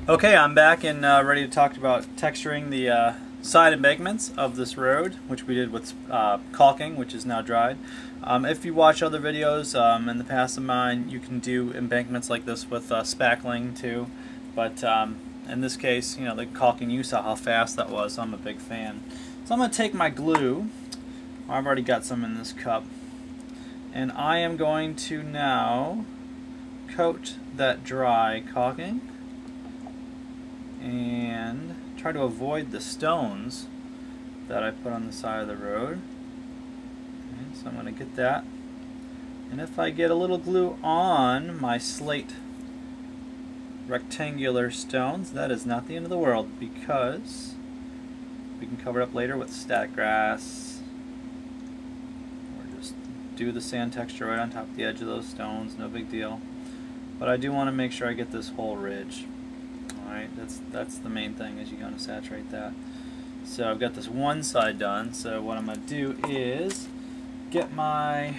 Okay, I'm back and ready to talk about texturing the side embankments of this road, which we did with caulking, which is now dried. If you watch other videos in the past of mine, you can do embankments like this with spackling too, but in this case, you know, the caulking, you saw how fast that was, so I'm a big fan. So I'm going to take my glue, I've already got some in this cup, and I am going to now coat that dry caulking and try to avoid the stones that I put on the side of the road. Okay, so I'm going to get that, and if I get a little glue on my slate rectangular stones, that is not the end of the world, because we can cover it up later with static grass or just do the sand texture right on top of the edge of those stones, no big deal. But I do want to make sure I get this whole ridge. Alright, that's the main thing, is you're going to saturate that. So I've got this one side done, so what I'm going to do is get my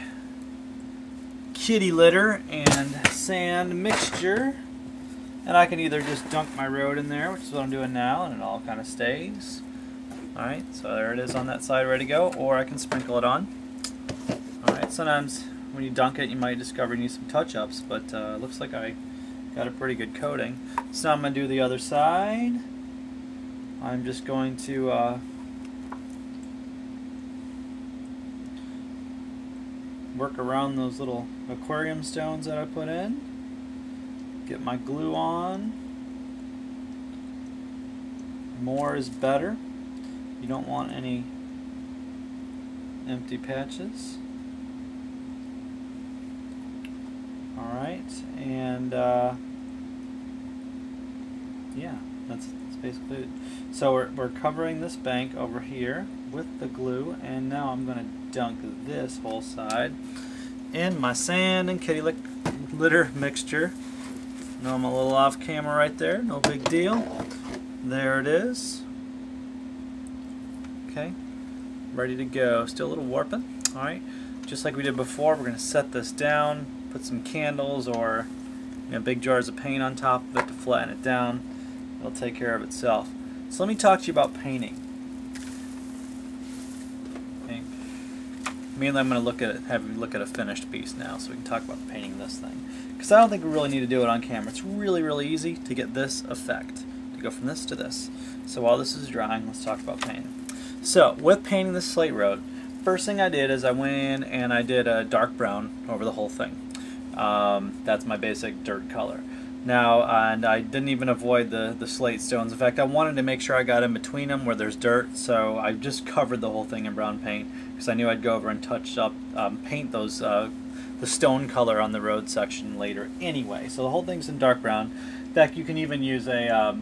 kitty litter and sand mixture, and I can either just dunk my road in there, which is what I'm doing now, and it all kind of stays. Alright, so there it is on that side ready to go, or I can sprinkle it on. Alright, sometimes when you dunk it you might discover you need some touch-ups, but it looks like I got a pretty good coating. So now I'm going to do the other side. I'm just going to work around those little aquarium stones that I put in. Get my glue on. More is better. You don't want any empty patches. Alright, and yeah, that's basically it. So we're covering this bank over here with the glue, and now I'm going to dunk this whole side in my sand and kitty litter mixture. I know I'm a little off camera right there, no big deal. There it is. Okay, ready to go. Still a little warping. Alright, just like we did before, we're going to set this down, put some candles or big jars of paint on top of it to flatten it down. It'll take care of itself. So let me talk to you about painting. Okay. Mainly I'm going to have you look at a finished piece now, so we can talk about painting this thing. Because I don't think we really need to do it on camera. It's really, really easy to get this effect, to go from this to this. So while this is drying, let's talk about painting. So with painting this slate road, first thing I did is I went in and I did a dark brown over the whole thing. That's my basic dirt color. Now, and I didn't even avoid the slate stones. In fact, I wanted to make sure I got in between them where there's dirt, so I just covered the whole thing in brown paint, because I knew I'd go over and touch up, paint those the stone color on the road section later anyway. So the whole thing's in dark brown. In fact, you can even use a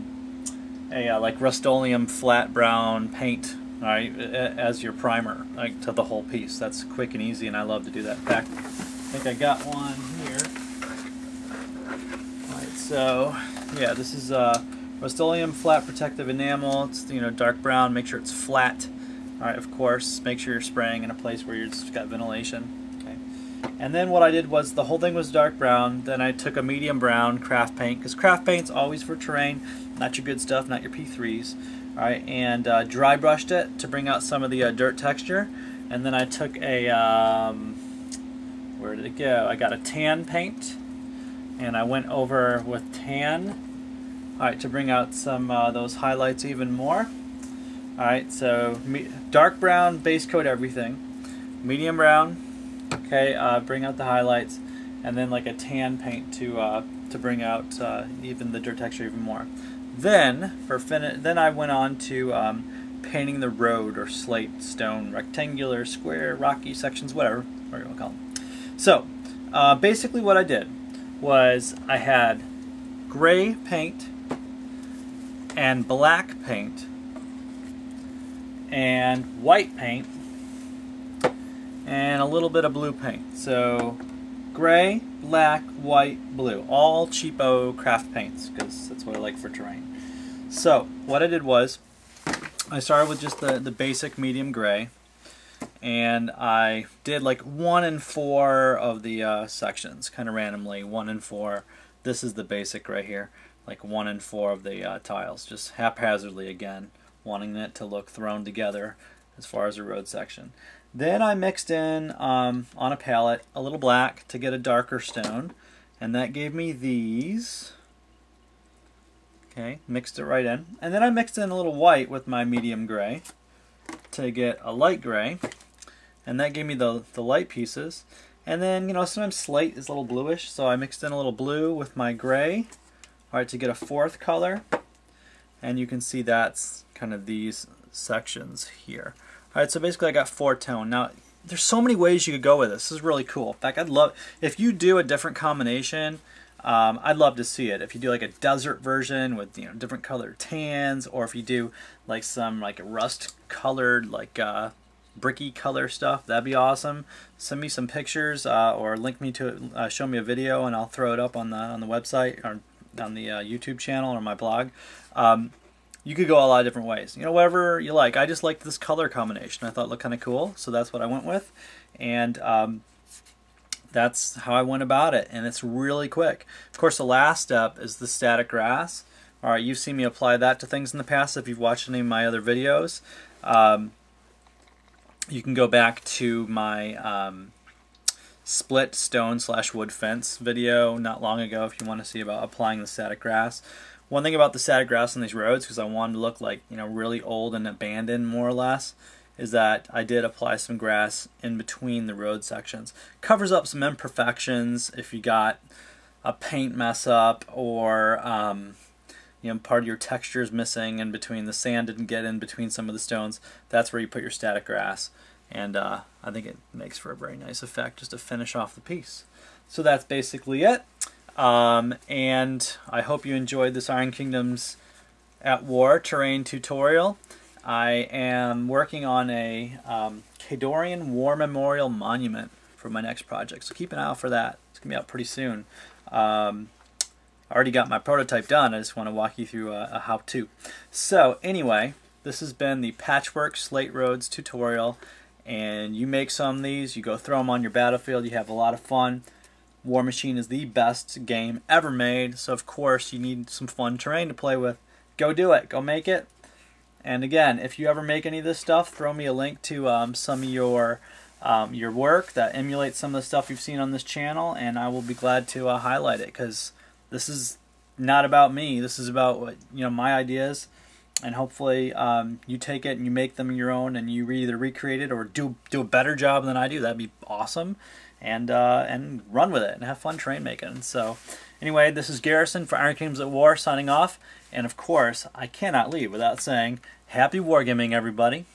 like Rust-Oleum flat brown paint, alright, as your primer, like, to the whole piece. That's quick and easy, and I love to do that. In fact, I think I got one here. Alright, so yeah, this is Rust-Oleum flat protective enamel. It's dark brown. Make sure it's flat. Alright, of course, make sure you're spraying in a place where you've got ventilation. Okay. And then what I did was, the whole thing was dark brown. Then I took a medium brown craft paint, because craft paint's always for terrain, not your good stuff, not your P3s. Alright, and dry brushed it to bring out some of the dirt texture. And then I took a where did it go? I got a tan paint, and I went over with tan, alright, to bring out some those highlights even more. Alright, so dark brown, base coat everything. Medium brown, okay, bring out the highlights, and then like a tan paint to bring out even the dirt texture even more. Then then I went on to painting the road, or slate, stone, rectangular, square, rocky sections, whatever you want to call them. So basically what I did was I had gray paint and black paint and white paint and a little bit of blue paint. So gray, black, white, blue, all cheapo craft paints, because that's what I like for terrain. So what I did was I started with just the basic medium gray, and I did like 1 in 4 of the sections, kind of randomly, 1 in 4. This is the basic right here. like 1 in 4 of the tiles, just haphazardly again, wanting it to look thrown together as far as the road section. Then I mixed in, on a palette, a little black to get a darker stone, and that gave me these. Okay, mixed it right in. And then I mixed in a little white with my medium gray to get a light gray, and that gave me the light pieces. And then, you know, sometimes slate is a little bluish, so I mixed in a little blue with my gray, all right, to get a 4th color. And you can see that's kind of these sections here. All right, so basically I got 4 tone. Now, there's so many ways you could go with this. This is really cool. In fact, I'd love, if you do a different combination, I'd love to see it. If you do like a desert version with, you know, different colored tans, or if you do like some like rust colored, like bricky color stuff, that'd be awesome. Send me some pictures, or link me to it, show me a video, and I'll throw it up on the website or on the YouTube channel or my blog. You could go a lot of different ways. You know, whatever you like. I just liked this color combination. I thought it looked kind of cool, so that's what I went with. And that's how I went about it, and it's really quick. Of course, the last step is the static grass. All right, you've seen me apply that to things in the past if you've watched any of my other videos. You can go back to my split stone/wood fence video not long ago if you want to see about applying the static grass. One thing about the static grass on these roads, because I wanted to look like, you know, really old and abandoned more or less, is that I did apply some grass in between the road sections. Covers up some imperfections if you got a paint mess up, or you know, part of your texture is missing in between, the sand didn't get in between some of the stones. That's where you put your static grass, and I think it makes for a very nice effect just to finish off the piece. So that's basically it. And I hope you enjoyed this Iron Kingdoms at War terrain tutorial. I am working on a Khadorian War Memorial Monument for my next project, so keep an eye out for that. It's going to be out pretty soon. I already got my prototype done. I just want to walk you through a how-to. So anyway, this has been the Patchwork Slate Roads tutorial, and you make some of these, you go throw them on your battlefield, you have a lot of fun. War Machine is the best game ever made, so of course you need some fun terrain to play with. Go do it. Go make it. And again, if you ever make any of this stuff, throw me a link to some of your work that emulates some of the stuff you've seen on this channel, and I will be glad to highlight it, because this is not about me. This is about what, you know, my ideas, and hopefully you take it and you make them your own, and you either recreate it or do a better job than I do. That'd be awesome. And run with it and have fun terrain making. So anyway, this is Garrison for Iron Kingdoms at War signing off. And of course, I cannot leave without saying happy wargaming, everybody.